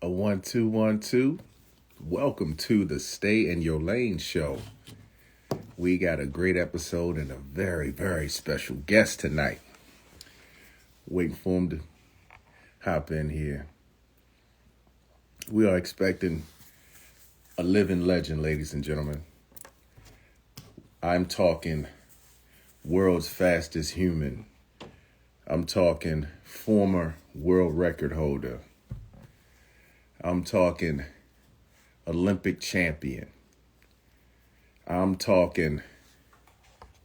A 1 2 1 2. Welcome to the Stay in Your Lane show. We got a great episode and a very, very special guest tonight. Waiting for him to hop in here. We are expecting a living legend, ladies and gentlemen. I'm talking world's fastest human. I'm talking former world record holder. I'm talking Olympic champion. I'm talking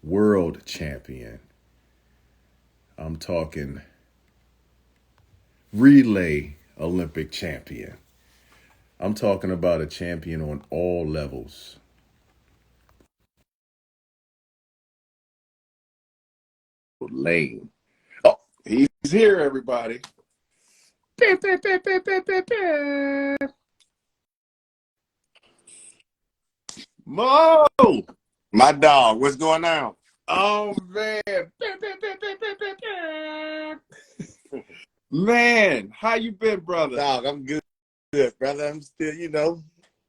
world champion. I'm talking relay Olympic champion. I'm talking about a champion on all levels. Lane. Oh, he's here, everybody. Mo! My dog, what's going on? Oh, man. Man, how you been, brother? Dog, I'm good, brother. I'm still,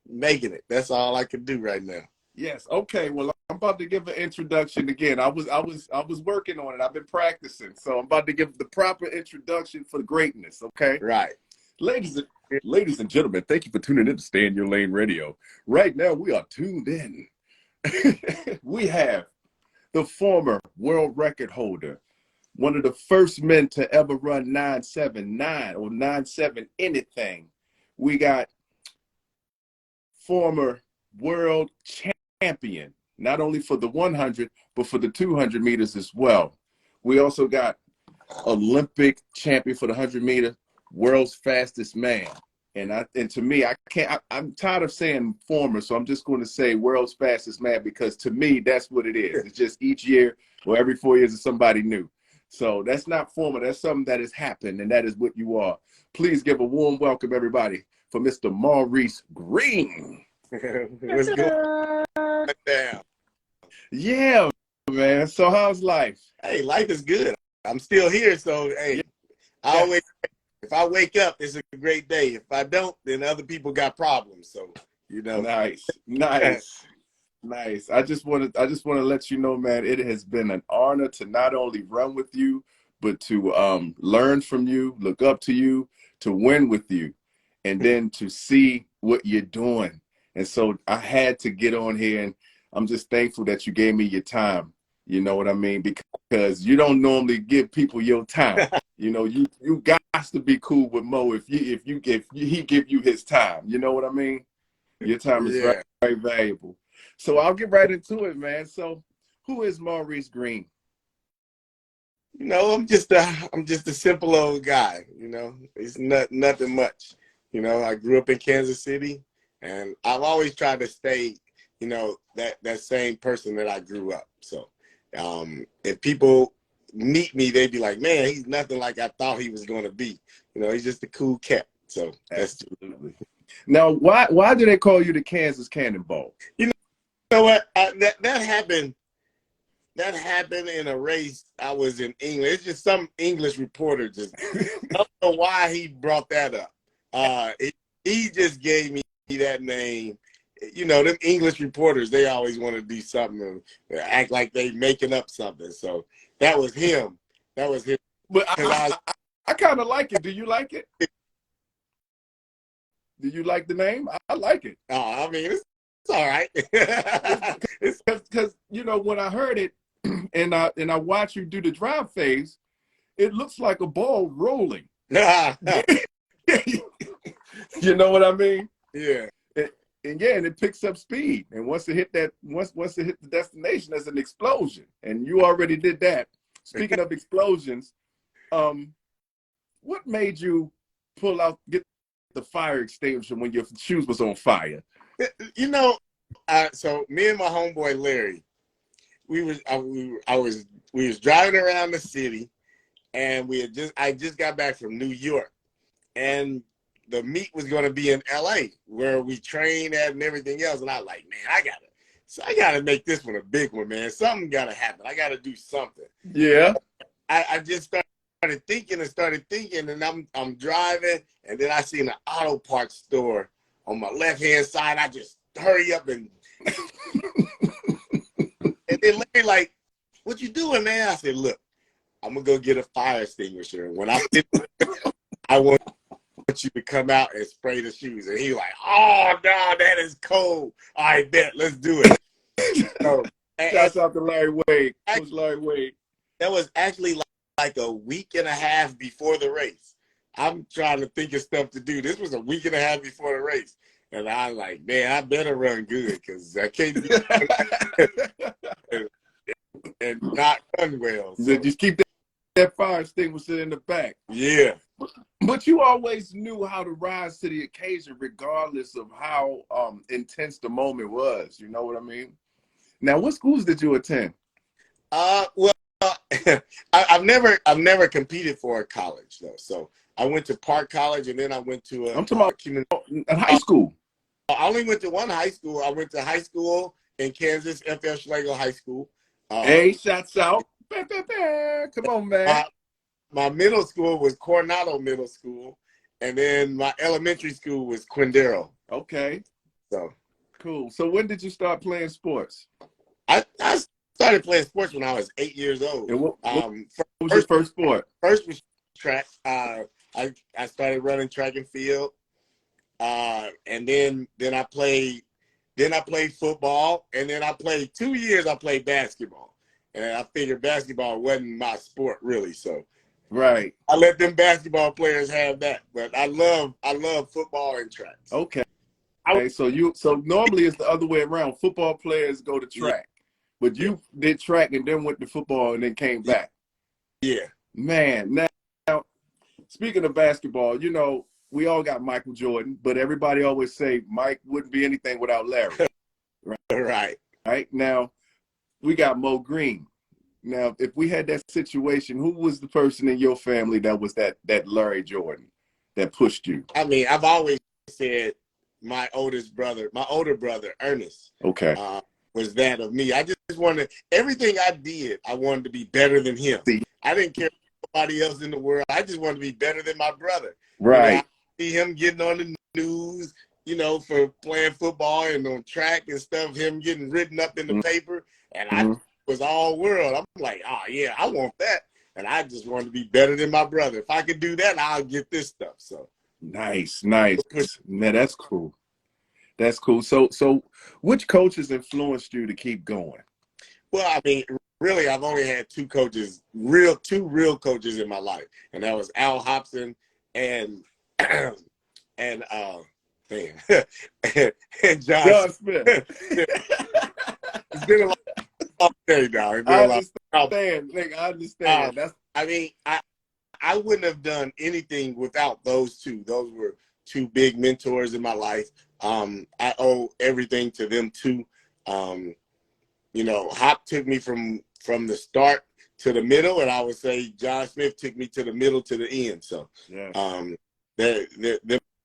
making it. That's all I can do right now. Yes. Okay. Well, I'm about to give an introduction again. I was working on it. I've been practicing, so I'm about to give the proper introduction for greatness. Okay. Right. Ladies and gentlemen, thank you for tuning in to Stay in Your Lane Radio. Right now, we are tuned in. We have the former world record holder, one of the first men to ever run 9.79 or 9.7 anything. We got former world champion, not only for the 100, but for the 200 meters as well. We also got Olympic champion for the 100 meter, world's fastest man. And to me, I'm tired of saying former, so I'm just going to say world's fastest man, because to me, that's what it is. It's just each year or every 4 years is somebody new. So that's not former. That's something that has happened, and that is what you are. Please give a warm welcome, everybody, for Mr. Maurice Green. What's going on? Yeah, man. So how's life? Hey, life is good. I'm still here, so hey, yeah. If I wake up, it's a great day. If I don't, then other people got problems. So, Nice. I just want to let you know, man, it has been an honor to not only run with you, but to learn from you, look up to you, to win with you, and then to see what you're doing. And so I had to get on here, and I'm just thankful that you gave me your time. You know what I mean? Because you don't normally give people your time. You got to be cool with Mo if he give you his time. You know what I mean? Your time is very, very valuable. So I'll get right into it, man. So who is Maurice Green? I'm just a simple old guy. It's nothing much. I grew up in Kansas City, and I've always tried to stay, that same person that I grew up. So if people meet me, they'd be like, man, he's nothing like I thought he was going to be. He's just a cool cat. So that's absolutely. Now, why do they call you the Kansas Cannonball? You know what? That happened. That happened in a race. I was in England. It's just some English reporter just. I don't know why he brought that up. He just gave me that name. Them English reporters, they always want to do something and act like they making up something. So that was him. But I kind of like it. Do you like it? Do you like the name? I like it. Oh, I mean, it's all right. It's because when I heard it, and I watch you do the drive phase, it looks like a ball rolling. You know what I mean? Yeah. And it picks up speed. And once it hit the destination, there's an explosion. And you already did that. Speaking of explosions, what made you get the fire extinguisher when your shoes was on fire? So me and my homeboy Larry, we was driving around the city, and I just got back from New York, and the meet was going to be in LA where we train at and everything else. And I was like, man, I gotta make this one a big one, man. Something gotta happen. I gotta do something. Yeah. I just started started thinking, and I'm driving, and then I see an auto parts store on my left hand side. I just hurry up and then Larry like, "What you doing, man?" I said, "Look, I'm gonna go get a fire extinguisher. And when I finish, I want you to come out and spray the shoes." And he like, "Oh no, that is cold. All right, bet, let's do it." So, Shouts out to Larry Wade, Coach Larry Wade. That was actually like a week and a half before the race. I'm trying to think of stuff to do. This was a week and a half before the race. And I like, man, I better run good because I can't be and not run well. So just keep that fire extinguisher in the back. Yeah. But you always knew how to rise to the occasion regardless of how intense the moment was. You know what I mean? Now, what schools did you attend? Well, I've never competed for a college though. So I went to Park College, and then I went to I'm talking about high school. I only went to one high school. I went to high school in Kansas, F.L. Schlegel High School. Hey, shouts out. Come on, man. My middle school was Coronado Middle School, and then my elementary school was Quindaro. Okay. So cool. So when did you start playing sports? I started playing sports when I was 8 years old. And what was your first sport? First was track. I started running track and field. And then I played football, and then I played 2 years. I played basketball, and I figured basketball wasn't my sport really. So, right, I let them basketball players have that. But I love football and track. Okay, so normally it's the other way around. Football players go to track, but you did track and then went to football and then came back. Yeah, man. Now, speaking of basketball, you know, we all got Michael Jordan, but everybody always say Mike wouldn't be anything without Larry. Right. Now, we got Mo Green. Now, if we had that situation, who was the person in your family that was that Larry Jordan that pushed you? I mean, I've always said my older brother, Ernest, okay, was that of me. I just wanted, everything I did, I wanted to be better than him. I didn't care about anybody else in the world. I just wanted to be better than my brother. Right. You know, see him getting on the news, you know, for playing football and on track and stuff, him getting written up in the paper, and I was all world. I'm like, oh yeah, I want that. And I just wanted to be better than my brother. If I could do that, I'll get this stuff. So nice. Man, that's cool. That's cool. So which coaches influenced you to keep going? Well, I mean, really, I've only had two real coaches in my life, and that was Al Hobson and and John Smith. It's been a long day now. I understand. I mean, I wouldn't have done anything without those two. Those were two big mentors in my life. I owe everything to them too. You know, Hop took me from the start to the middle, and I would say John Smith took me to the middle to the end. So, they're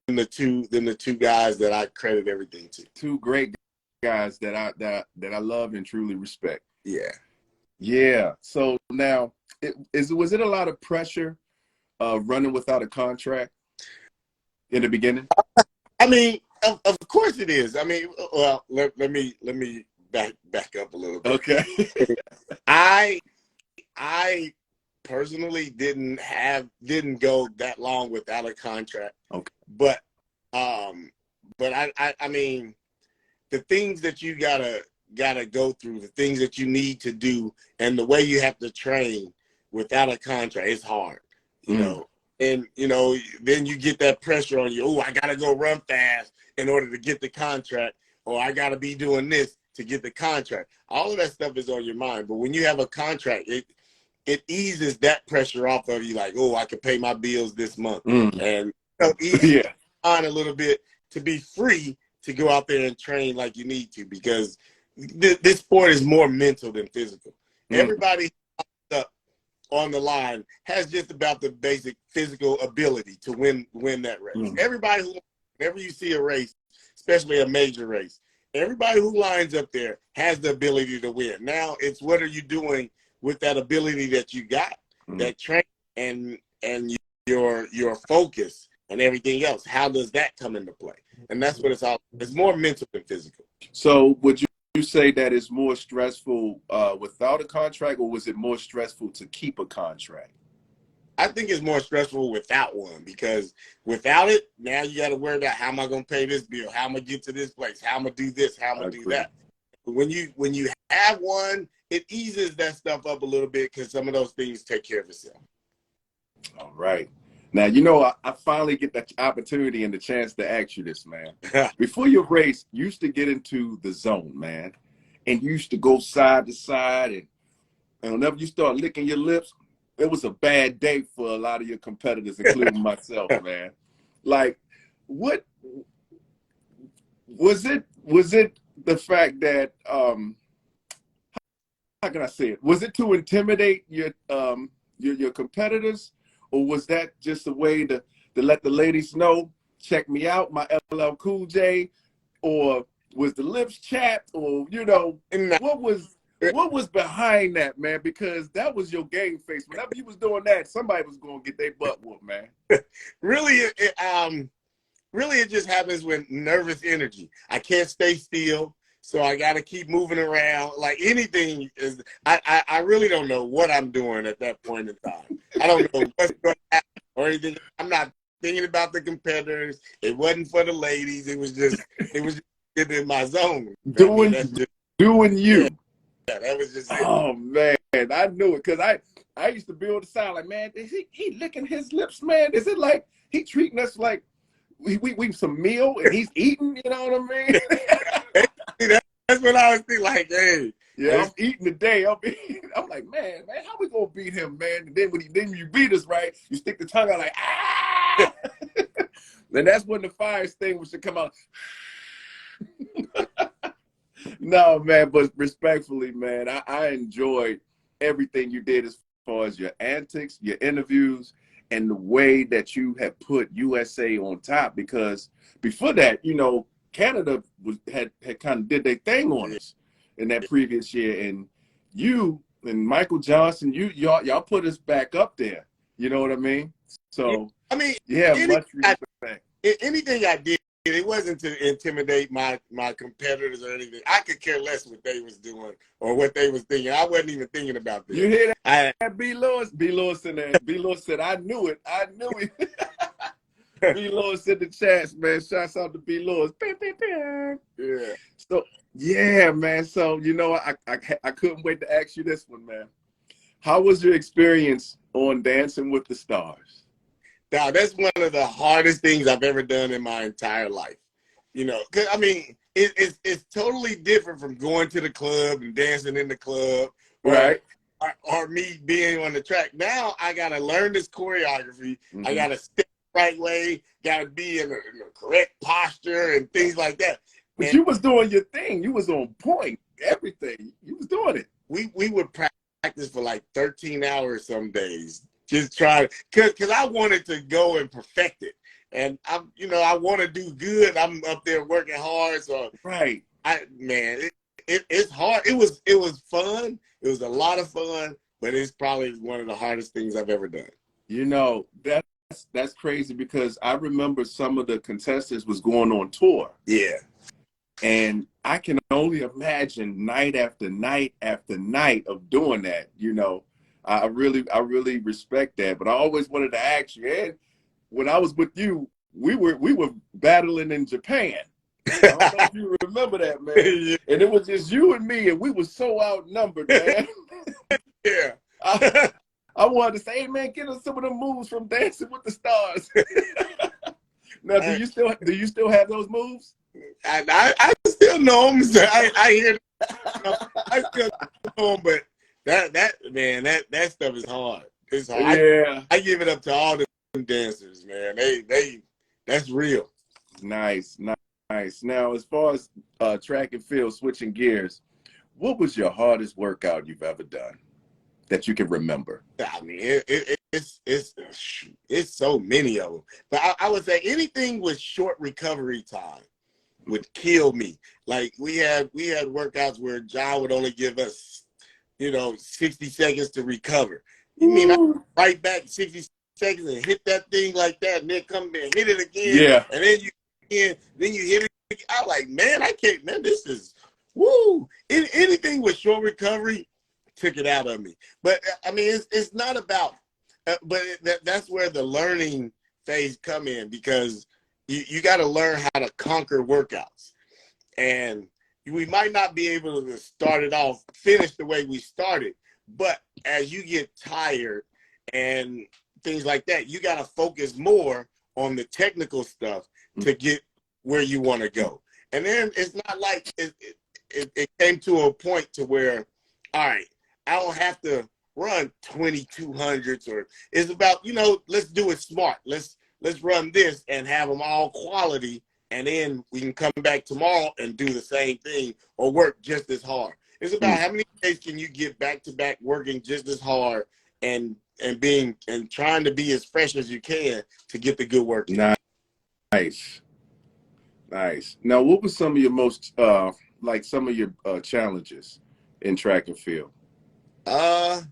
the two guys that I credit everything to. Two great guys that I love and truly respect. Yeah. So now, was it a lot of pressure running without a contract in the beginning? I mean, of course it is. I mean, well, let me back up a little bit. Okay. I personally didn't go that long without a contract. Okay. But I mean, the things that you gotta go through, the things that you need to do, and the way you have to train without a contract, it's hard, you know. And you know, then you get that pressure on you. Oh, I gotta go run fast in order to get the contract, or I gotta be doing this to get the contract. All of that stuff is on your mind. But when you have a contract, it eases that pressure off of you. Like, oh, I can pay my bills this month, and ease on a little bit to be free to go out there and train like you need to, because this sport is more mental than physical. Everybody up on the line has just about the basic physical ability to win that race. Everybody whenever you see a race, especially a major race, everybody who lines up there has the ability to win. Now it's what are you doing with that ability that you got, that training and your focus and everything else. How does that come into play? And that's what it's all. It's more mental than physical. So would you say that it's more stressful without a contract, or was it more stressful to keep a contract? I think it's more stressful without one, because without it, now you got to worry about, how am I going to pay this bill? How am I going to get to this place? How am I going to do this? How am I going to do that? But when you have one, it eases that stuff up a little bit, because some of those things take care of itself. All right. Now, you know, I finally get the opportunity and the chance to ask you this, man. Before your race, you used to get into the zone, man. And you used to go side to side. And whenever you start licking your lips, it was a bad day for a lot of your competitors, including myself, man. Like, what was it? Was it the fact that, how can I say it? Was it to intimidate your competitors? Or was that just a way to let the ladies know, check me out, my LL Cool J? Or was the lips chapped? Or, you know, what was behind that, man? Because that was your game face. Whenever you was doing that, somebody was going to get their butt whooped, man. Really, it just happens with nervous energy. I can't stay still, so I got to keep moving around. Like, anything is, I really don't know what I'm doing at that point in time. I don't know what's going to happen or anything. I'm not thinking about the competitors. It wasn't for the ladies. It was just getting in my zone. Doing you. Yeah, that was just it. Oh, man, I knew it, because I used to be on the side like, man, is he licking his lips, man? Is it like he treating us like we some meal and he's eating, you know what I mean? That's what I was thinking, like, hey. Yeah, I'm eating today. I'm like, man, how we gonna beat him, man? And then when you beat us, right, you stick the tongue out like, ah! Then that's when the fire extinguisher come out. No, man, but respectfully, man, I enjoyed everything you did as far as your antics, your interviews, and the way that you have put USA on top. Because before that, you know, Canada had kind of did their thing on us in that previous year, and you and Michael Johnson, y'all put us back up there. You know what I mean? So I mean, yeah, much respect. Anything I did, it wasn't to intimidate my competitors or anything. I could care less what they was doing or what they was thinking. I wasn't even thinking about this. You hear that? B. Lewis? B. Lewis in there. B. Lewis said, I knew it. I knew it. B. Lewis in the chats, man. Shouts out to B. Lewis. Yeah. So, yeah, man. So, you know, I couldn't wait to ask you this one, man. How was your experience on Dancing with the Stars? Now, that's one of the hardest things I've ever done in my entire life. You know, 'cause, I mean, it's totally different from going to the club and dancing in the club, right? Or me being on the track. Now I gotta learn this choreography. Mm-hmm. I gotta step the right way. Gotta be in the correct posture and things like that. But you was doing your thing. You was on point. Everything. You was doing it. We would practice for like 13 hours some days. Just trying, because I wanted to go and perfect it. And I want to do good. I'm up there working hard. So right. It's hard. It was fun. It was a lot of fun, but it's probably one of the hardest things I've ever done. You know, that's crazy, because I remember some of the contestants was going on tour. Yeah. And I can only imagine night after night after night of doing that. You know, I really respect that. But I always wanted to ask you, Ed, when I was with you, we were battling in Japan. I don't know if you remember that, man. Yeah. And it was just you and me, and we were so outnumbered, man. Yeah. I wanted to say, hey, man, get us some of the moves from Dancing with the Stars. Now, do you still have those moves? I still know them. So I hear them. I still know them, but that stuff is hard. It's hard. Yeah. I give it up to all the dancers, man. They that's real. Nice. Now, as far as track and field, switching gears, what was your hardest workout you've ever done that you can remember? I mean, it's so many of them. But I would say anything with short recovery time would kill me. Like we had workouts where John would only give us, 60 seconds to recover. You mean I right back 60 seconds and hit that thing like that, and then come and hit it again, Yeah. and then you hit it again. I'm like, man, I can't, man, this is woo. Anything with short recovery took it out of me. But I mean, it's not about, but that's where the learning phase come in, because you got to learn how to conquer workouts. And we might not be able to start it off, finish the way we started, but as you get tired and things like that, you got to focus more on the technical stuff to get where you want to go. And then it's not like it came to a point to where, all right, I don't have to run 2200s, or it's about, let's do it smart. Let's run this and have them all quality, and then we can come back tomorrow and do the same thing or work just as hard. It's about how many days can you get back to back working just as hard and trying to be as fresh as you can to get the good work in. Nice. Now, what was some of your most some of your challenges in track and field? The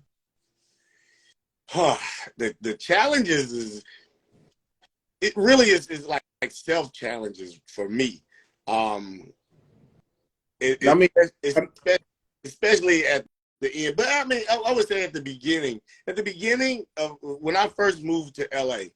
challenges is, it really is like self challenges for me. Especially at the end. But I mean, I would say at the beginning of when I first moved to LA,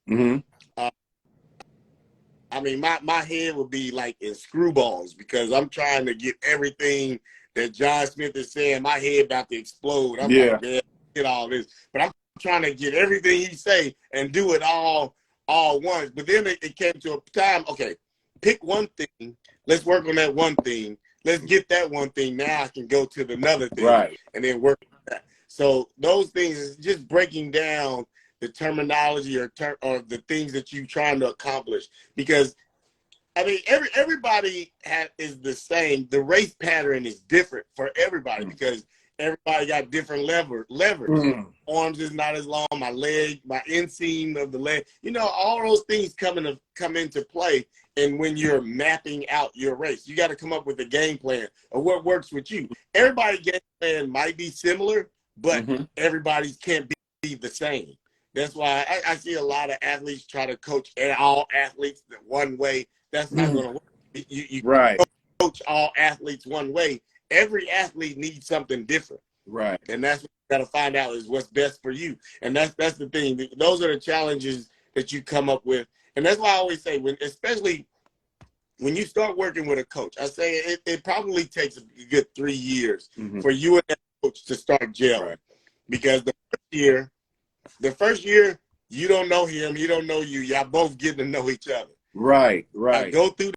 I mean, my head would be like in screwballs, because I'm trying to get everything that John Smith is saying. My head about to explode. I'm like, man, get all this, but I'm trying to get everything he say and do it all once. But then it came to a time, okay, pick one thing. Let's work on that one thing. Let's get that one thing. Now I can go to another thing, and then work on that. So those things is just breaking down the terminology or the things that you're trying to accomplish. Because I mean, everybody is the same. The race pattern is different for everybody, because everybody got different levers. Arms is not as long. My leg, my inseam of the leg, all those things come into play. And when you're mapping out your race, you got to come up with a game plan of what works with you. Everybody's game plan might be similar, but everybody's can't be the same. That's why I see a lot of athletes try to coach all athletes one way. That's not going to work. You coach all athletes one way. Every athlete needs something different. Right. And that's what you got to find out, is what's best for you. And that's the thing. Those are the challenges that you come up with. And that's why I always say, especially when you start working with a coach, I say it probably takes a good 3 years for you and that coach to start gelling. Because the first year, you don't know him, he don't know you. Y'all both getting to know each other. Right. I go through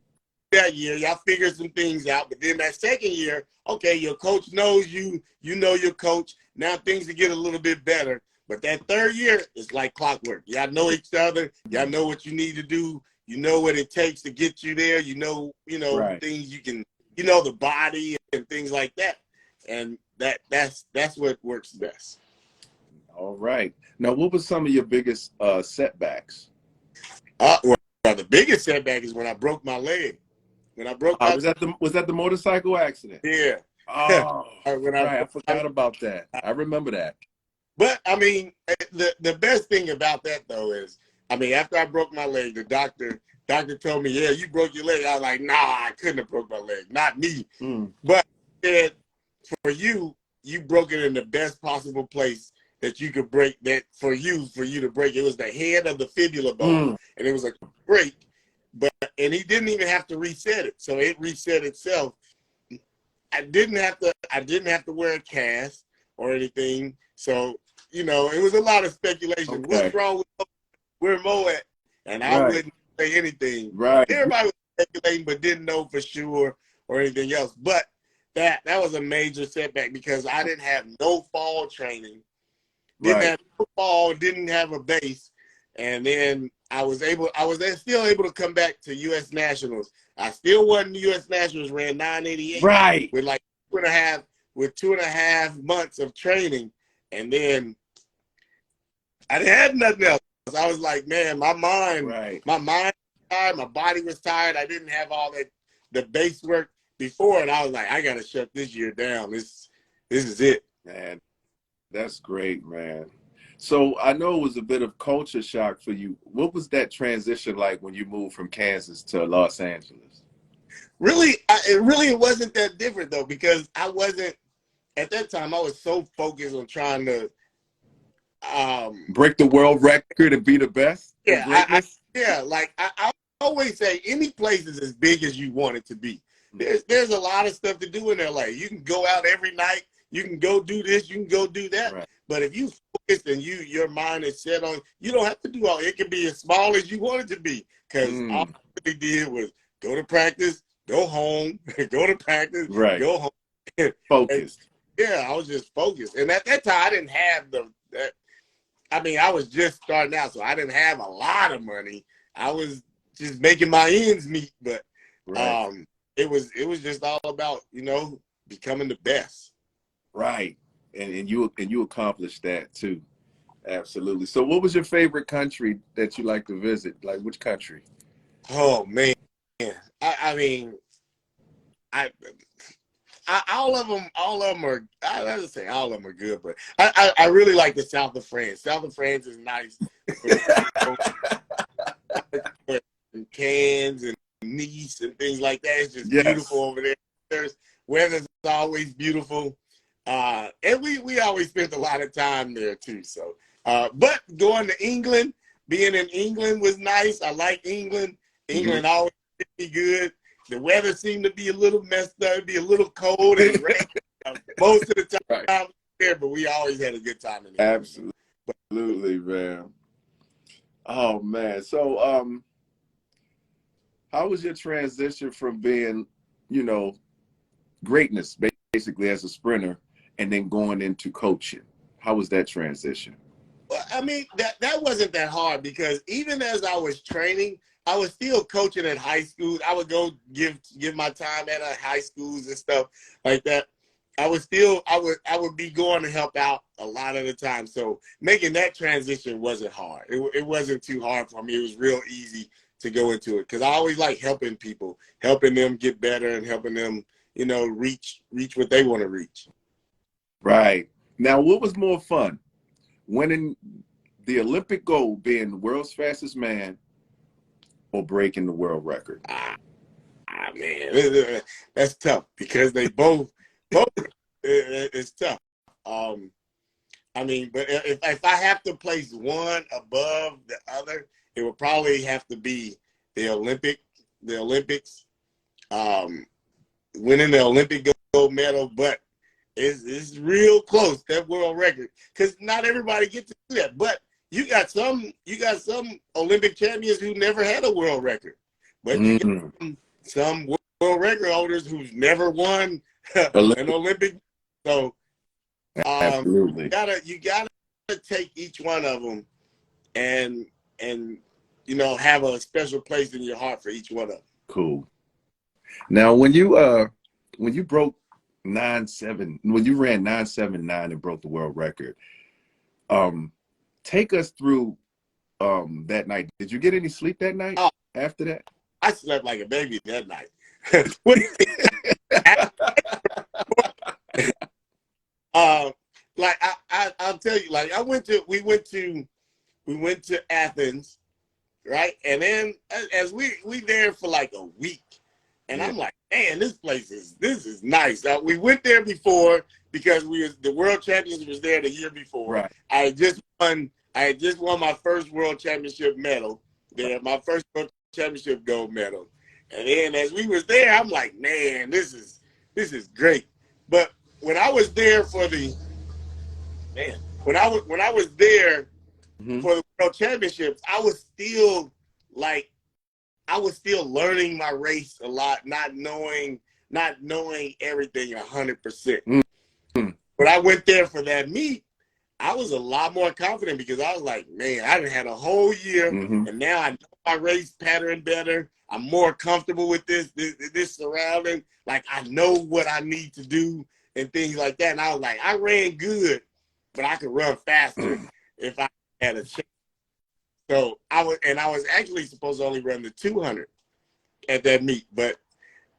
that year, y'all figure some things out. But then that second year, okay, your coach knows you, you know your coach. Now things will get a little bit better. But that third year is like clockwork. Y'all know each other. Y'all know what you need to do. You know what it takes to get you there. You know things you can, the body and things like that. And that's what works best. All right. Now, what was some of your biggest setbacks? Well, the biggest setback is when I broke my leg. When I broke my was that the motorcycle accident? Yeah. Oh, I forgot about that. I remember that. But I mean, the best thing about that though is, I mean, after I broke my leg, the doctor told me, yeah, you broke your leg. I was like, nah, I couldn't have broke my leg, not me. But he said, for you broke it in the best possible place that you could break. That for you to break, it was the head of the fibula bone, and it was a break. And he didn't even have to reset it, so it reset itself. I didn't have to wear a cast or anything. So, it was a lot of speculation. Okay. What's wrong with where Mo at? And I wouldn't say anything. Right. Everybody was speculating, but didn't know for sure or anything else. But that was a major setback, because I didn't have no fall training. Didn't have no fall, didn't have a base. And then I was still able to come back to U.S. Nationals. I still won the U.S. Nationals, ran 988. Right. With like 2.5 months of training. And then I didn't have nothing else. I was like, man, my mind was tired, my body was tired. I didn't have all the base work before, and I was like, I gotta shut this year down. This is it. Man, that's great, man. So I know it was a bit of culture shock for you. What was that transition like when you moved from Kansas to Los Angeles? Really, it wasn't that different though, because I wasn't at that time. I was so focused on trying to, Break the world record and be the best in yeah, greatness? like I always say, any place is as big as you want it to be. There's a lot of stuff to do in LA. You can go out every night. You can go do this. You can go do that. Right. But if you focus and your mind is set on, you don't have to do all. It can be as small as you want it to be. Because all I really did was go to practice, go home, go to practice, Right. go home. Focused. Yeah, I was just focused. And at that time, I didn't have that. I mean, I was just starting out, so I didn't have a lot of money. I was just making my ends meet, but Right. it was just all about, becoming the best. Right. And you accomplished that too. Absolutely. So what was your favorite country that you like to visit? Like which country? Oh man. I mean, I all of them are. I don't say all of them are good, but I really like the south of France. South of France is nice. And Cannes and Nice and things like that. It's just beautiful over there. There's weather's always beautiful, and we always spent a lot of time there too. So, but going to England, being in England was nice. I like England. England always be good. The weather seemed to be a little messed up. It'd be a little cold and rain most of the time Right. there, but we always had a good time in England. Absolutely, man. Oh man. So how was your transition from being, greatness basically as a sprinter and then going into coaching? How was that transition? Well, I mean, that wasn't that hard, because even as I was training, I was still coaching at high school. I would go give my time at high schools and stuff like that. I would be going to help out a lot of the time. So making that transition wasn't hard. It wasn't too hard for me. It was real easy to go into it, because I always like helping people, helping them get better and helping them, reach what they want to reach. Right. Now, what was more fun? Winning the Olympic gold, being the world's fastest man, or breaking the world record? Man, that's tough, because they both it's tough. I mean, but if I have to place one above the other, it would probably have to be the Olympics, winning the Olympic gold medal. But it's real close, that world record, because not everybody gets to do that. But you got some Olympic champions who never had a world record, but you got some world record holders who've never won an Olympic. So absolutely, you gotta take each one of them and have a special place in your heart for each one of them. Cool. Now, when you broke 9.7, when you ran 9.79 and broke the world record, take us through that night. Did you get any sleep that night after that? I slept like a baby that night. Like I'll tell you, like we went to Athens, right? And then as we there for like a week, and I'm like, man, this is nice. We went there before, because the world champions was there the year before. Right. I had just won my first world championship medal there, my first world championship gold medal. And then as we was there, I'm like, man, this is great. But when I was there for the when I was there for the world championships, I was still learning my race a lot, not knowing everything 100%. When I went there for that meet, I was a lot more confident, because I was like, man, I done had a whole year, and now I know my race pattern better. I'm more comfortable with this surrounding. Like, I know what I need to do and things like that. And I was like, I ran good, but I could run faster if I had a chance. So I was actually supposed to only run the 200 at that meet, but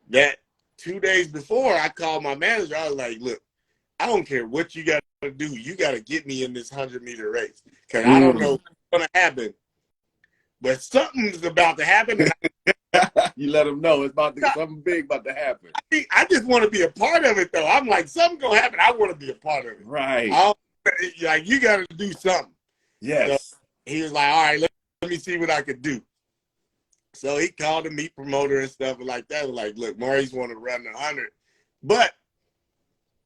that 2 days before, I called my manager. I was like, look, I don't care what you got to do. You got to get me in this 100-meter race because I don't know what's going to happen, but something's about to happen. And you let them know it's about to something big about to happen. I just want to be a part of it, though. I'm like, something's going to happen. I want to be a part of it. Right. Like, you got to do something. Yes. So he was like, all right, let me see what I could do. So he called the meet promoter and stuff like that. Like, look, Maurice want to run the 100, but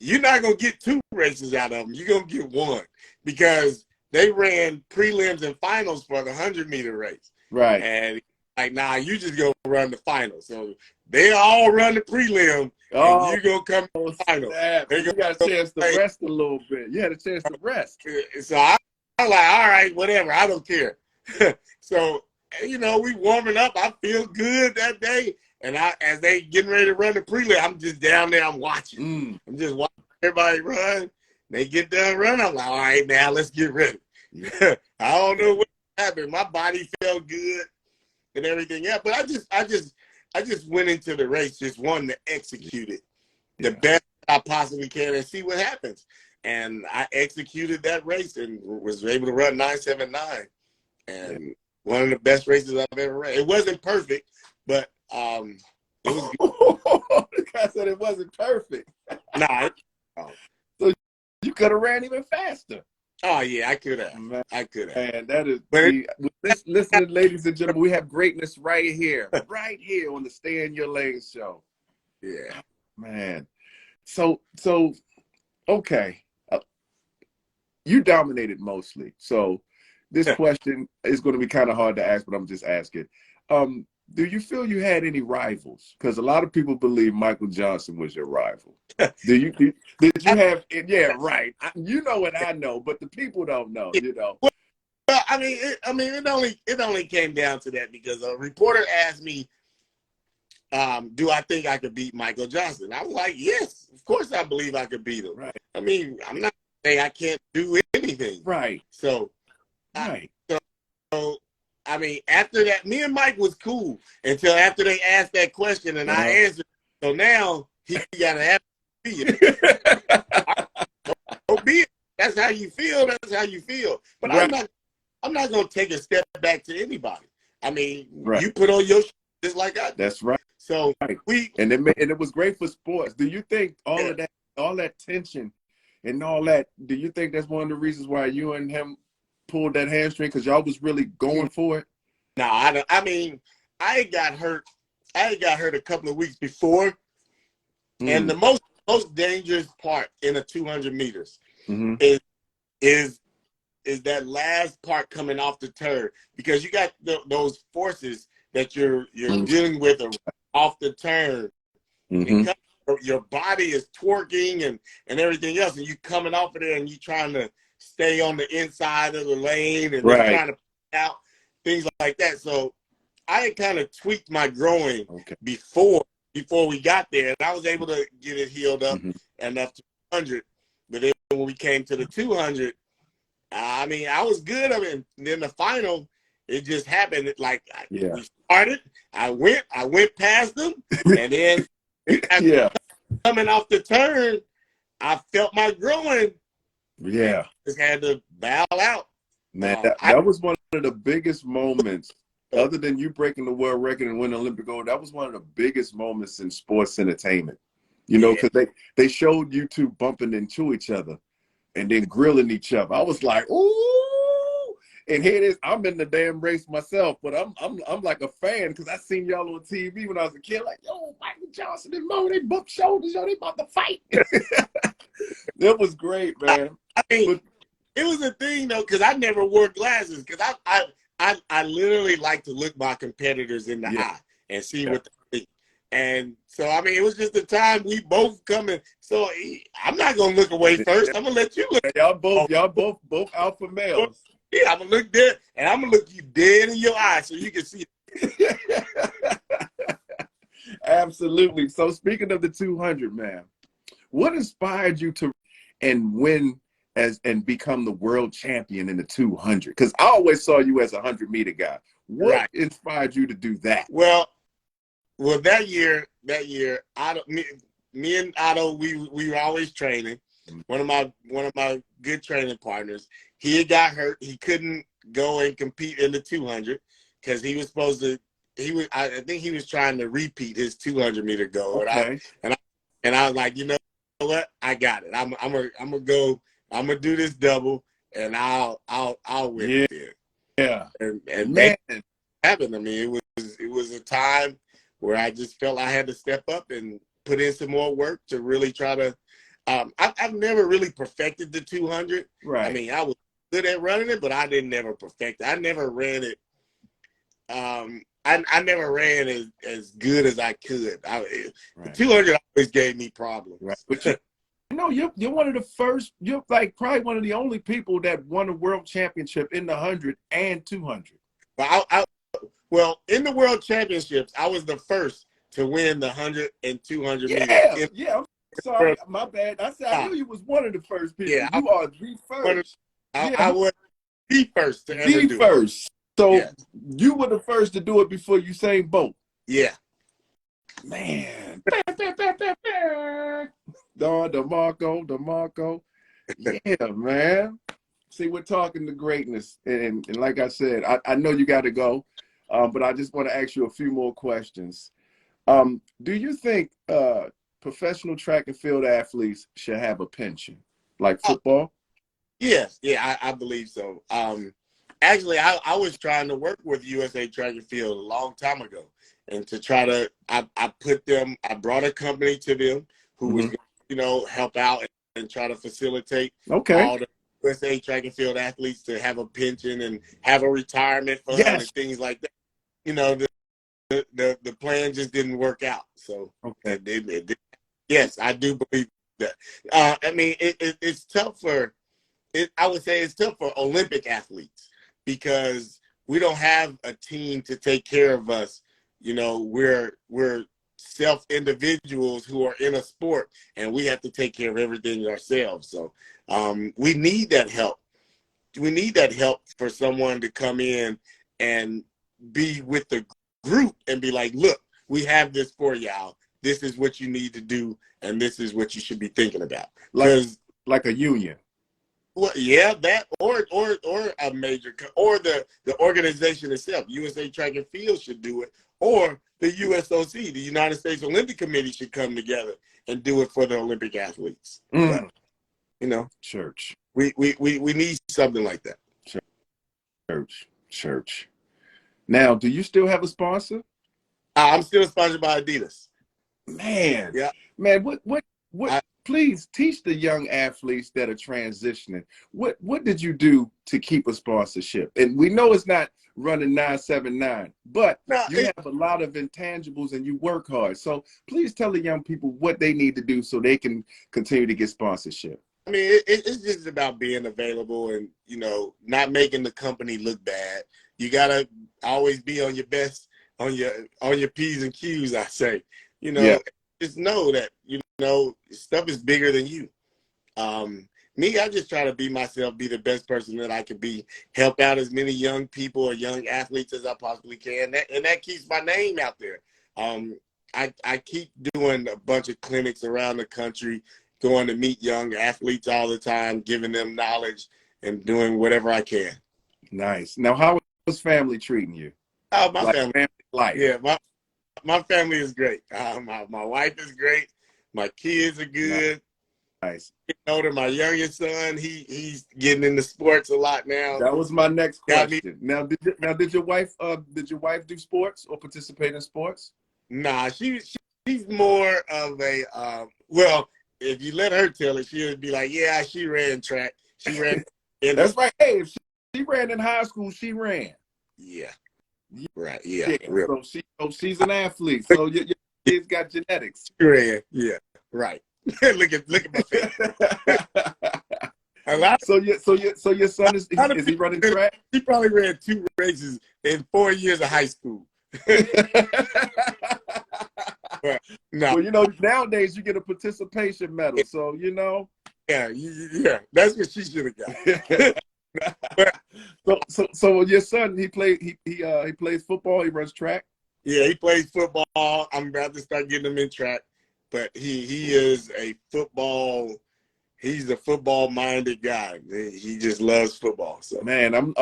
you're not going to get 2 races out of them. You're going to get 1 because they ran prelims and finals for the 100-meter race. Right. And like, nah, you just go run the final. So they all run the prelim, and you go come to the final. You got a chance to rest a little bit. You had a chance to rest. So I was like, all right, whatever. I don't care. So, you know, we warming up. I feel good that day. And as they getting ready to run the prelim, I'm just down there. I'm watching. I'm just watching everybody run. They get done running. I'm like, all right, now let's get ready. I don't know what happened. My body felt good and everything else, but I just went into the race just wanting to execute it the best I possibly can and see what happens. And I executed that race and was able to run 9.79, and one of the best races I've ever ran. It wasn't perfect, but it was good. The guy said it wasn't perfect. Nah. So you could have ran even faster. Oh yeah, I could have. I could have. Man, that is. Listen, ladies and gentlemen, we have greatness right here on the Stay in Your Lane show. Yeah, man. So okay, you dominated mostly. So this question is going to be kind of hard to ask, but I'm just asking. Do you feel you had any rivals? Because a lot of people believe Michael Johnson was your rival. Did you have? Yeah, right. You know what I know, but the people don't know. You know. Well, it only came down to that because a reporter asked me, "Do I think I could beat Michael Johnson?" I was like, "Yes, of course I believe I could beat him." Right. I mean, I'm not saying I can't do anything. Right. So, right. So I mean, after that, me and Mike was cool until after they asked that question and I answered. So now he got to have to be it. Don't be it. That's how you feel. That's how you feel. But I'm not going to take a step back to anybody. I mean, you put on your just like I did. That's right. So and it was great for sports. Do you think all that tension and all that? Do you think that's one of the reasons why you and him pulled that hamstring, because y'all was really going for it? No, I don't. I mean, I got hurt a couple of weeks before, and the most dangerous part in a 200 meters is that last part coming off the turn, because you got those forces that you're dealing with off the turn. Your body is twerking and everything else, and you coming off of there and you trying to stay on the inside of the lane and then trying to put out things like that. So I had kind of tweaked my groin before we got there, and I was able to get it healed up enough to 100. But then when we came to the 200, I mean, I was good. I mean, then the final, it just happened. Like we started, I went past them, and then coming off the turn, I felt my groin. Yeah. Just had to bow out. Man, that was one of the biggest moments, other than you breaking the world record and winning Olympic gold. That was one of the biggest moments in sports entertainment. You know, because they showed you two bumping into each other and then grilling each other. I was like, ooh. And here it is. I'm in the damn race myself, but I'm like a fan because I seen y'all on TV when I was a kid. Like, yo, Michael Johnson and Mo, they bump shoulders. Yo, they about to fight. That was great, man. I mean, it was a thing though, because I never wore glasses, because I literally like to look my competitors in the eye and see what they think. And so, I mean, it was just the time we both coming. So I'm not gonna look away first. I'm gonna let you look. Y'all both alpha males. Yeah, I'm gonna look there, and I'm gonna look you dead in your eyes so you can see it. Absolutely. So speaking of the 200, man, what inspired you to win and become the world champion in the 200? Because I always saw you as a 100-meter guy. What inspired you to do that? Well, that year, me and Otto, we were always training, one of my good training partners. He had got hurt. He couldn't go and compete in the 200 because he was supposed to. I think he was trying to repeat his 200-meter goal. Okay. And I was like, you know what? I got it. I'm gonna go. I'm gonna do this double, and I'll win it there. Yeah. And man, it happened to me. It was a time where I just felt I had to step up and put in some more work to really try to. I've never really perfected the 200. right. I mean, I was good at running it, but I didn't never perfect it. I never ran it. I never ran as good as I could. The 200 always gave me problems. Right. But you're one of the first. You're like probably one of the only people that won a world championship in the 100 and 200. Well, in the world championships, I was the first to win the 100 and 200 meters. meters. Yeah. I'm sorry, my bad. I knew you was one of the first people. Yeah, you are the first. I was the first to ever do it. The first. So you were the first to do it before Usain Bolt. Yeah. Man. DeMarco. Yeah, man. See, we're talking to greatness. And like I said, I know you got to go, but I just want to ask you a few more questions. Do you think professional track and field athletes should have a pension like football? Yes. Yeah, I believe so. Actually, I was trying to work with USA Track and Field a long time ago. And to try to, I brought a company to them who was, help out and try to facilitate all the USA Track and Field athletes to have a pension and have a retirement fund and things like that. The plan just didn't work out. So yes, I do believe that. I mean, it's tough I would say it's tough for Olympic athletes because we don't have a team to take care of us. We're self-individuals who are in a sport, and we have to take care of everything ourselves. So we need that help. We need that help for someone to come in and be with the group and be like, look, we have this for y'all. This is what you need to do, and this is what you should be thinking about. Like a union. Well, yeah, that or a major or the organization itself. USA Track and Field should do it, or the USOC, the United States Olympic Committee, should come together and do it for the Olympic athletes. But, church. We need something like that. Church. Now, do you still have a sponsor? I'm still sponsored by Adidas. Man, man, what? Please teach the young athletes that are transitioning. What did you do to keep a sponsorship? And we know it's not running 979, but you have a lot of intangibles and you work hard. So please tell the young people what they need to do so they can continue to get sponsorship. I mean, it's just about being available and, not making the company look bad. You got to always be on your best, on your P's and Q's, I say. Just know that, stuff is bigger than you. Me, I just try to be myself, be the best person that I can be, help out as many young people or young athletes as I possibly can. And that keeps my name out there. I keep doing a bunch of clinics around the country, going to meet young athletes all the time, giving them knowledge and doing whatever I can. Nice. Now, how is family treating you? Oh, my family life. Yeah, my family is great. My wife is great. My kids are good. Nice. My youngest son, he's getting into sports a lot now. That was my next question. Now, did your wife do sports or participate in sports? Nah, she's more of a well, if you let her tell it, she'll be like, yeah, she ran track. She ran. That's right. Hey, if she ran in high school, she ran. Yeah. Right. Yeah. So she's an athlete. So your kid's got genetics. She ran. Yeah. Right. look at my face. So your son is he running track? He probably ran 2 races in 4 years of high school. But, no. Well, nowadays you get a participation medal. So Yeah, that's what she should have got. So your son, he plays football. He runs track. Yeah, he plays football. I'm about to start getting him in track, but he is a football. he's a football-minded guy. He just loves football. So, man, I'm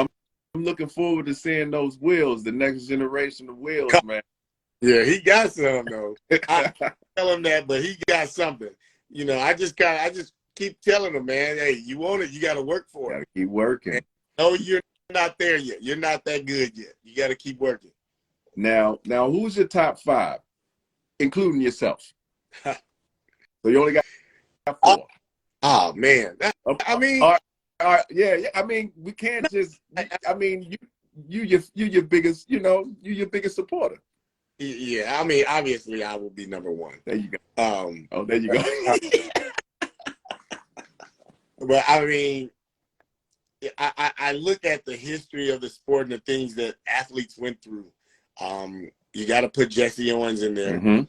looking forward to seeing those wheels, the next generation of wheels, man. Yeah, he got some though. I tell him that, but he got something. You know, I just keep telling him, man, hey, you want it, you got to work for it. Gotta keep working. And, no, you're not there yet. You're not that good yet. You got to keep working. Now, who's your top 5, including yourself? So you only got 4. Oh man, I mean, yeah. I mean, we can't just. I mean, you your biggest. You know, you your biggest supporter. Yeah, I mean, obviously, I will be number 1. There you go. There you go. But I mean, I look at the history of the sport and the things that athletes went through. You got to put Jesse Owens in there. Mm-hmm.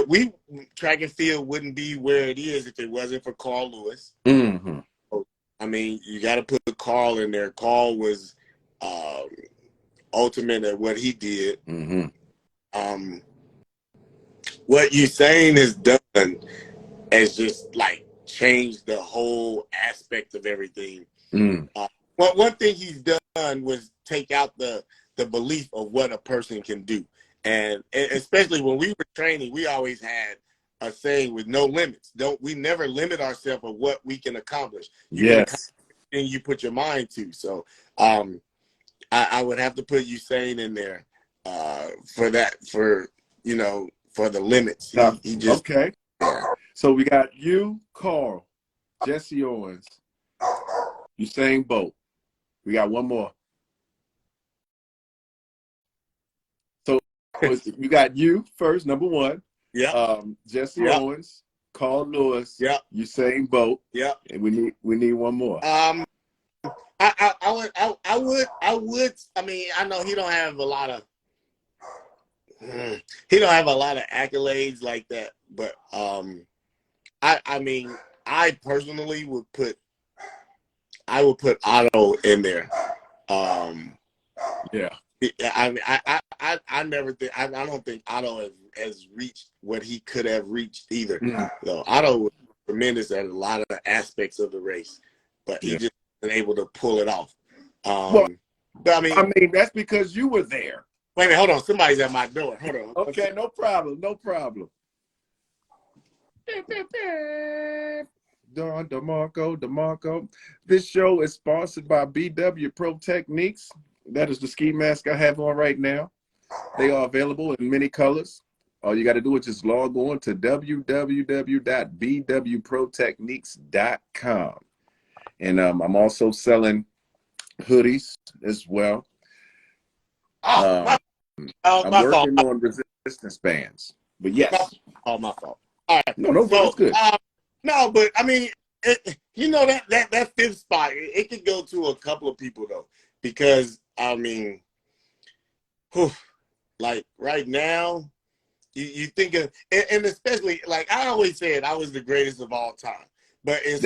We track and field wouldn't be where it is if it wasn't for Carl Lewis. Mm-hmm. So, I mean, you got to put Carl in there. Carl was ultimate at what he did. Mm-hmm. What Usain has done has just like changed the whole aspect of everything. One thing he's done was take out the belief of what a person can do. And especially when we were training, we always had a saying with no limits. We never limit ourselves of what we can accomplish. You can accomplish anything you put your mind to. So I would have to put Usain in there for the limits. He just okay. So we got you, Carl, Jesse Owens, Usain Bolt. We got one more. So you got you first, number 1. Yeah. Jesse Owens, Carl Lewis. Yeah. Usain Bolt. Yeah. And we need one more. I would. I mean, I know he don't have a lot of accolades like that, but I mean, I personally would put Otto in there. Yeah. I mean, I never think I don't think Otto has reached what he could have reached either. So Otto was tremendous at a lot of aspects of the race, but he just wasn't able to pull it off. But I mean, that's because you were there. Wait a minute, hold on. Somebody's at my door. Hold on. Okay, no problem. Don DeMarco. This show is sponsored by BW Pro Techniques. That is the ski mask I have on right now. They are available in many colors. All you got to do is just log on to www.bwprotechniques.com. And I'm also selling hoodies as well. I'm working on resistance bands. But yes. My fault. All right. No, that's good. No, but I mean, that 5th spot, it could go to a couple of people though, because I mean, like right now, you think of, and especially like I always said, I was the greatest of all time. But in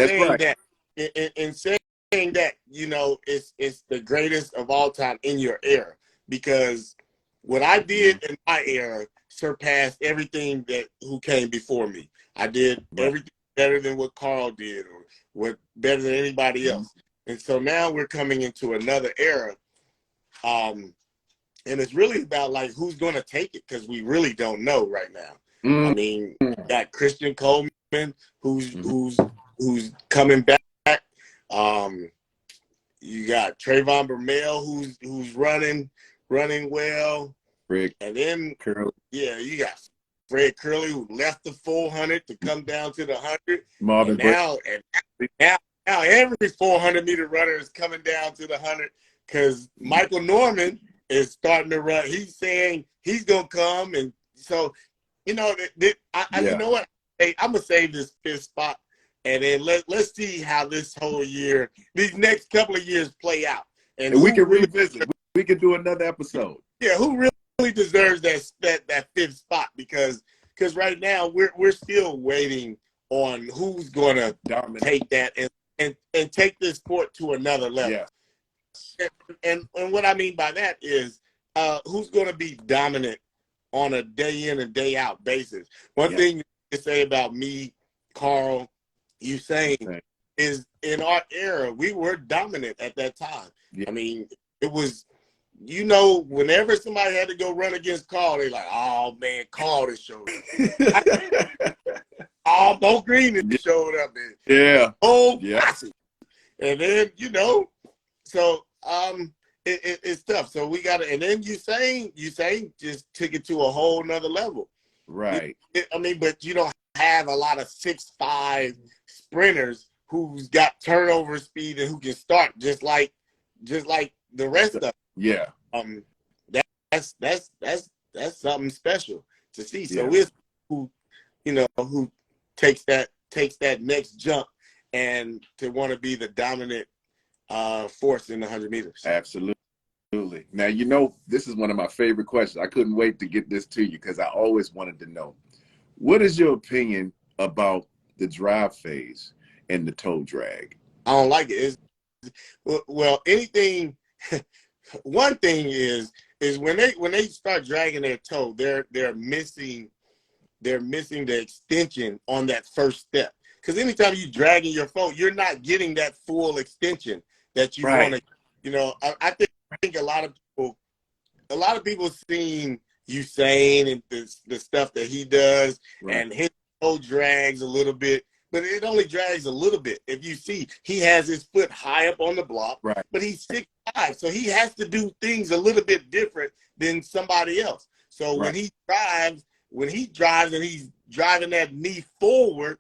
saying that, you know, it's the greatest of all time in your era, because what I did in my era surpassed everything who came before me. I did everything better than what Carl did, or what better than anybody else. And so now we're coming into another era. And it's really about like who's going to take it, because we really don't know right now. I mean, you got Christian Coleman who's coming back. You got Trayvon Bermel who's running well. And then you got Fred Curley, who left the 400 to come down to the 100. Marvin now every 400-meter runner is coming down to the 100, because Michael Norman is starting to run. He's saying he's gonna come, and so you know, you know what? Hey, I'm gonna save this 5th spot, and then let's see how this whole year, these next couple of years play out, and we can revisit. We can do another episode. Yeah, who really deserves that 5th spot? Because right now we're still waiting on who's gonna take that and take this sport to another level. Yeah. And what I mean by that is who's going to be dominant on a day in and day out basis. One thing to say about me Carl, Usain, Okay. is in our era. We were dominant at that time. Yeah. I mean, it was, you know, whenever somebody had to go run against Carl, they like, oh man, Carl just showed up. Oh, Bo Green just showed up. And Yeah. oh, Yeah. posse. And then, you know, so it's tough. So we got to, and then Usain just took it to a whole nother level. Right. I mean, but you don't have a lot of 6'5" sprinters who's got turnover speed and who can start just like the rest of them. Yeah. That's something special to see. So Yeah. it's who, you know, who takes that next jump and to want to be the dominant force in the 100 meters. Absolutely. Now, you know, this is one of my favorite questions. I couldn't wait to get this to you because I always wanted to know. What is your opinion about the drive phase and the toe drag? I don't like it. Well, anything. One thing is when they start dragging their toe, they're missing the extension on that first step. Because anytime you dragging your foot, you're not getting that full extension that you want to. You know, I think a lot of people seen Usain and the stuff that he does, and his toe drags a little bit, but it only drags a little bit. If you see, he has his foot high up on the block, but he's 6'5", so he has to do things a little bit different than somebody else. So when he drives and he's driving that knee forward,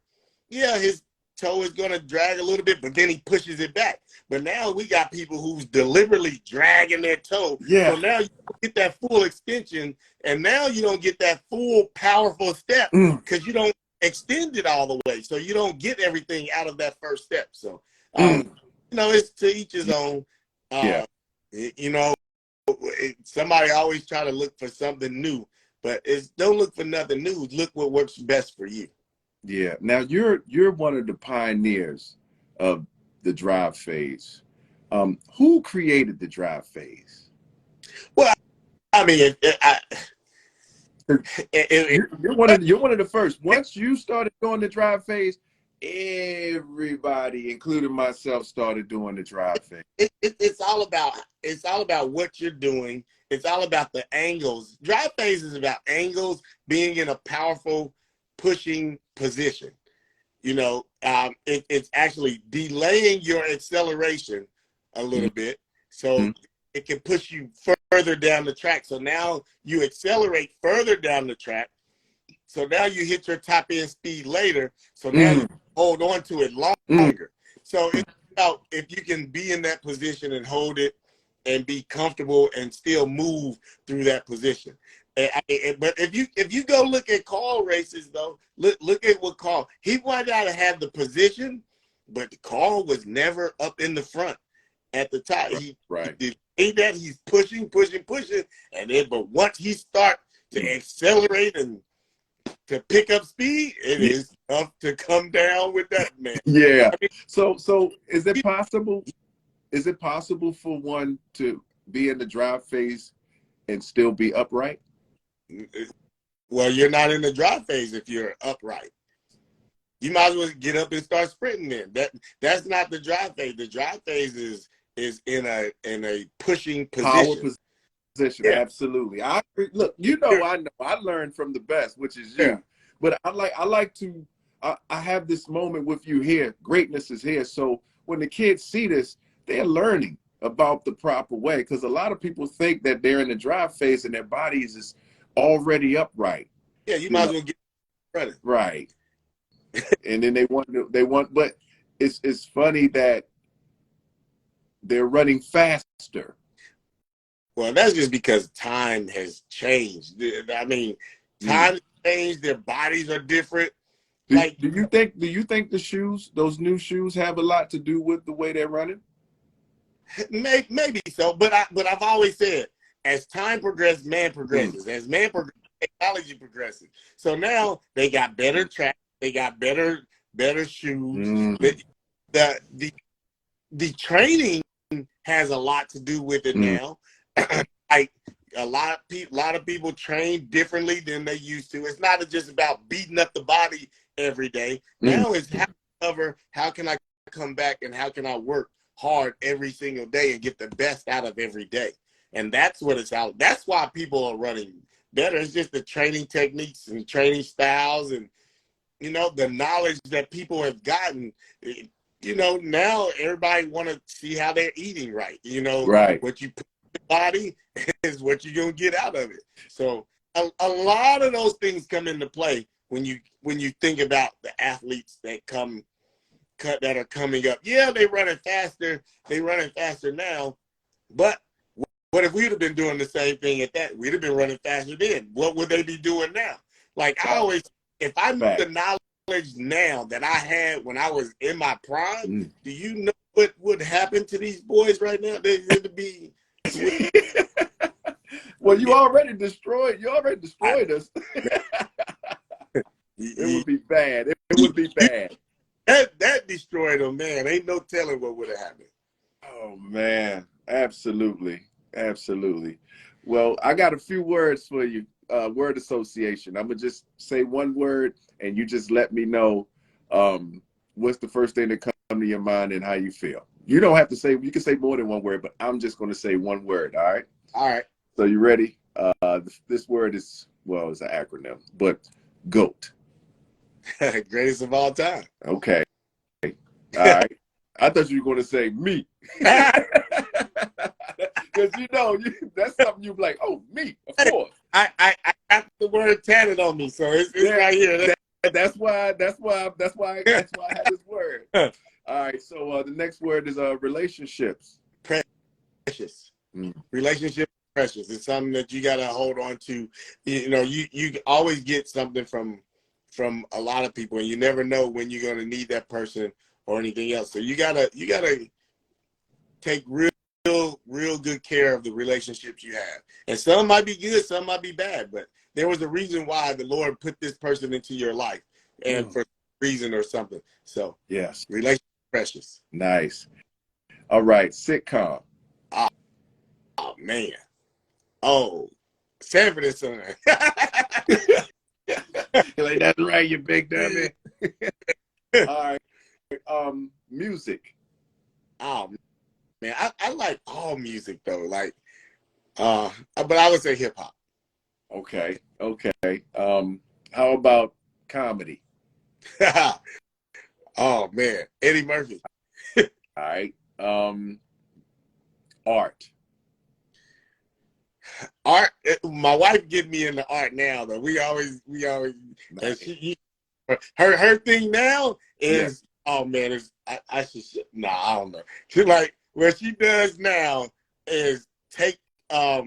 yeah, his toe is going to drag a little bit, but then he pushes it back. But now we got people who's deliberately dragging their toe. Yeah. So now you get that full extension, and now you don't get that full powerful step because you don't extend it all the way. So you don't get everything out of that first step. So, you know, it's to each his own. You know, somebody always try to look for something new, but don't look for nothing new. Look what works best for you. Yeah. Now you're one of the pioneers of the drive phase. Who created the drive phase? Well, I mean, you're one of the first. Once you started doing the drive phase, everybody, including myself, started doing the drive phase. It's all about what you're doing. It's all about the angles. Drive phase is about angles, being in a powerful pushing position. You know, it's actually delaying your acceleration a little bit, so it can push you further down the track. So now you accelerate further down the track. So now you hit your top end speed later. So now you hold on to it longer. So it's about if you can be in that position and hold it and be comfortable and still move through that position. But if you go look at Carl races though, look at what Carl, he might not have had the position, but Carl was never up in the front at the top. He did that. He's pushing, and then but once he start to accelerate and to pick up speed, it is tough to come down with that, man. Yeah. I mean, so is it possible? Is it possible for one to be in the drive phase and still be upright? Well, you're not in the drive phase if you're upright. You might as well get up and start sprinting then. That's not the drive phase. The drive phase is in a pushing position. Power position, absolutely. I agree. Look, you know, I learned from the best, which is you. But I have this moment with you here. Greatness is here. So when the kids see this, they're learning about the proper way, because a lot of people think that they're in the drive phase and their bodies is already upright. Yeah, you might as well get running. Right. And then they want, but it's funny that they're running faster. Well, that's just because time has changed. I mean, time has changed. Their bodies are different. Do you think the shoes, those new shoes, have a lot to do with the way they're running? Maybe so, but I've always said, as time progresses, man progresses. As man progresses, technology progresses. So now they got better track, they got better shoes. The training has a lot to do with it now. Like a lot of people train differently than they used to. It's not just about beating up the body every day. Now it's how can I come back and how can I work hard every single day and get the best out of every day. And that's what it's out. That's why people are running better. It's just the training techniques and training styles and, the knowledge that people have gotten. Now everybody want to see how they're eating right. Right. What you put in your body is what you're going to get out of it. So a lot of those things come into play when you think about the athletes that are coming up. Yeah, they're running faster. They're running faster now. But what if we'd have been doing the same thing at that? We'd have been running faster then. What would they be doing now? Like I always, if I knew the knowledge now that I had when I was in my prime, do you know what would happen to these boys right now? They'd be. Well, you already destroyed us. It would be bad. It would be bad. That destroyed them, man. Ain't no telling what would have happened. Oh man, absolutely. Well, I got a few words for you. Word association. I'm gonna just say one word, and you just let me know what's the first thing that comes to your mind and how you feel. You don't have to say. You can say more than one word, but I'm just gonna say one word. All right. All right. So you ready? This word is it's an acronym, but GOAT. Greatest of all time. Okay. All right. I thought you were going to say me. Because that's something you'd be like, oh, me, of course. I got the word tatted on me, so it's right here. That's why I had this word. All right. So the next word is relationships. Precious. Relationships precious. It's something that you got to hold on to. You always get something from a lot of people, and you never know when you're going to need that person or anything else. So you gotta take real good care of the relationships you have. And some might be good, some might be bad, but there was a reason why the Lord put this person into your life, and for a reason or something. So yes, relationships precious. Nice. All right, sitcom. Oh man. Oh, Sanford and Son. Like, that's right, you big dummy. All right. Music. Oh man, I like all music though. Like, but I would say hip hop. Okay. How about comedy? Oh man, Eddie Murphy. All right. Art. Art. My wife get me into art now though. We always. Nice. And her thing now is oh man, I should I don't know. She like what she does now is take a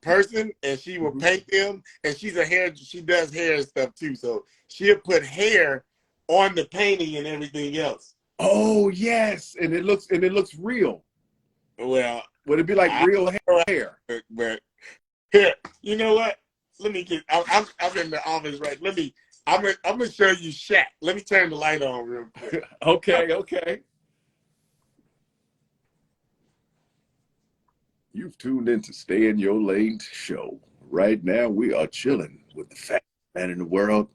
person and she will paint them, and she does hair and stuff too. So she'll put hair on the painting and everything else. Oh yes, and it looks real. Well, would it be like real hair? But here, you know what? Let me get. I'm in the office, right? I'm gonna show you Shaq. Let me turn the light on real quick. Okay. You've tuned in to Stay in Your Lane show. Right now, we are chilling with the fastest man in the world,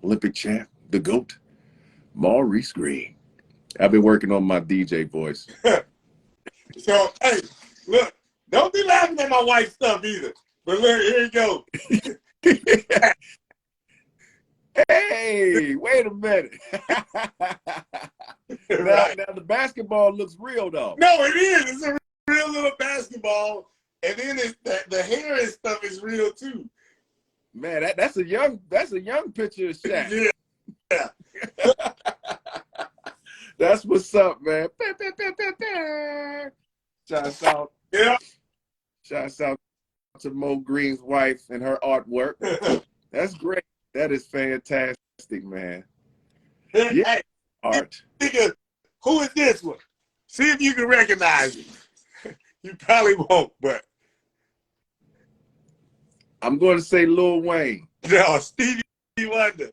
Olympic champ, the GOAT, Maurice Green. I've been working on my DJ voice. So, hey, look, don't be laughing at my wife's stuff either. But look, here you go. Hey, wait a minute. Now the basketball looks real though. No, it is. It's a real little basketball, and then the hair and stuff is real too. Man, that's a young picture of Shaq. Yeah. That's what's up, man. Shouts out. Yeah. Shouts out to Mo Green's wife and her artwork. That's great. That is fantastic, man. Yeah. Art. Who is this one? See if you can recognize it. You probably won't, but I'm going to say Lil Wayne. No, Stevie Wonder.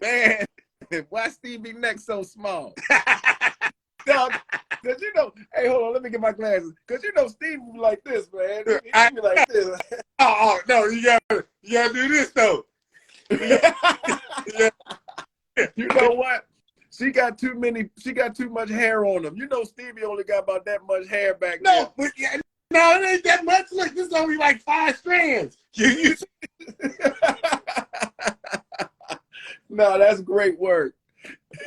Man, why Stevie neck so small? No, because hey, hold on, let me get my glasses. Because Steve be like this, man. He be like this. Oh no, you gotta do this though. got too much hair on him. You know, Stevie only got about that much hair back there. No, but yeah, no, it ain't that much. Look, this is only like 5 strands. No, that's great work.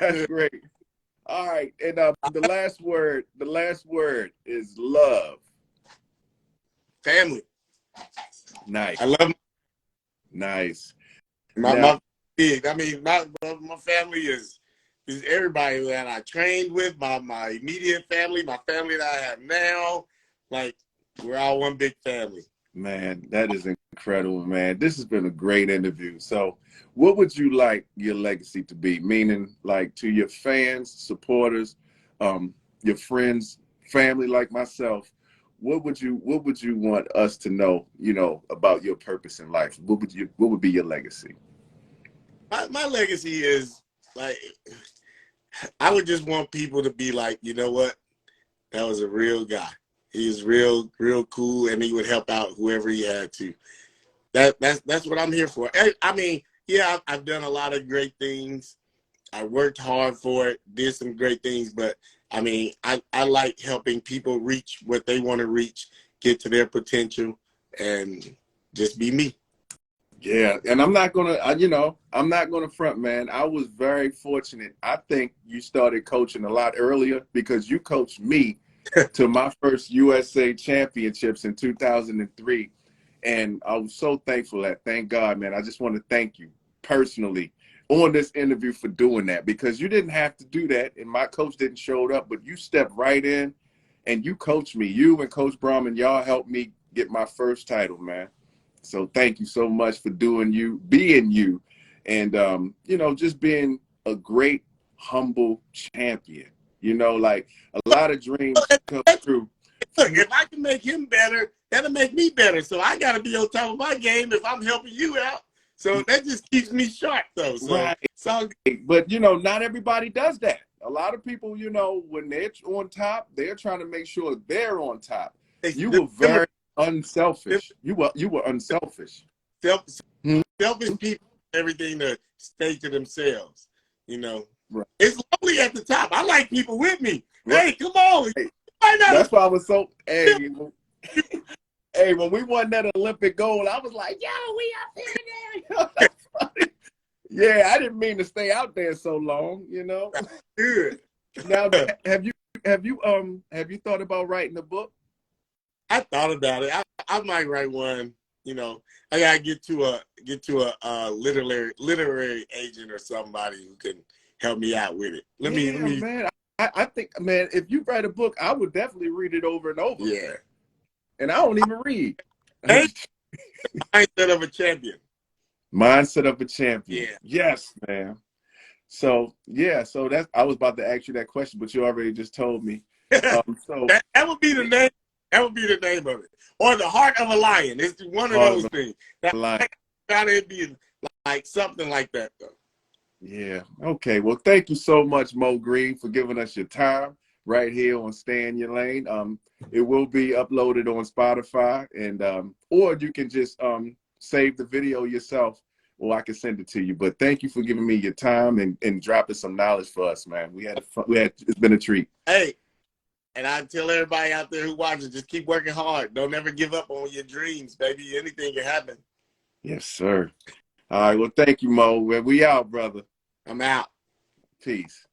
That's great. All right, and the last word is love. Family. Nice. I love Nice. my big. I mean, my family is everybody that I trained with, my immediate family, my family that I have now. Like, we're all one big family. Man, that is incredible, man. This has been a great interview. So, what would you like your legacy to be? Meaning, like, to your fans, supporters, your friends, family like myself, what would you want us to know, you know, about your purpose in life? What would be your legacy? My legacy is, like, I would just want people to be like, you know what? That was a real guy. He was real cool, and he would help out whoever he had to. That's what I'm here for. I mean, yeah, I've done a lot of great things. I worked hard for it, did some great things, but I mean, I like helping people reach what they want to reach, get to their potential, and just be me. Yeah, and I'm not gonna front, man. I was very fortunate. I think you started coaching a lot earlier because you coached me to my first USA championships in 2003. And I was so thankful that, thank God, man. I just want to thank you personally on this interview for doing that, because you didn't have to do that. And my coach didn't show up, but you stepped right in and you coached me. You and Coach Brahman, y'all helped me get my first title, man. So thank you so much for being you, and you know, just being a great, humble champion. You know, like, a lot of dreams come true. Look, if I can make him better, that'll make me better. So I got to be on top of my game if I'm helping you out. So that just keeps me sharp, though. So, Right. But, you know, not everybody does that. A lot of people, you know, when they're on top, they're trying to make sure they're on top. You were very unselfish. You were unselfish. Selfish people, everything to stay to themselves. You know, Right. It's lonely at the top. I like people with me. Right. Hey, come on. Hey, that's why I was so. Hey, hey, when we won that Olympic gold, I was like, "Yo, we up there!" Yeah, I didn't mean to stay out there so long. You know. Good. Now, have you thought about writing a book? I thought about it. I might write one. You know, I gotta get to a literary agent or somebody who can help me out with it. Let me. Man. I think, man, if you write a book, I would definitely read it over and over. Yeah. And I don't even read. Mindset of a champion. Mindset of a champion. Yeah. Yes, man. So yeah, so that's, I was about to ask you that question, but you already just told me. So that would be the name. That would be the name of it, or the heart of a lion. It's one of those things. That gotta be like something like that, though. Yeah. Okay. Well, thank you so much, Mo Green, for giving us your time right here on Stay in Your Lane. It will be uploaded on Spotify, and or you can just save the video yourself, or I can send it to you. But thank you for giving me your time and dropping some knowledge for us, man. It's been a treat. Hey, and I tell everybody out there who watches, just keep working hard. Don't ever give up on your dreams, baby. Anything can happen. Yes, sir. All right. Well, thank you, Mo. We out, brother. I'm out. Peace.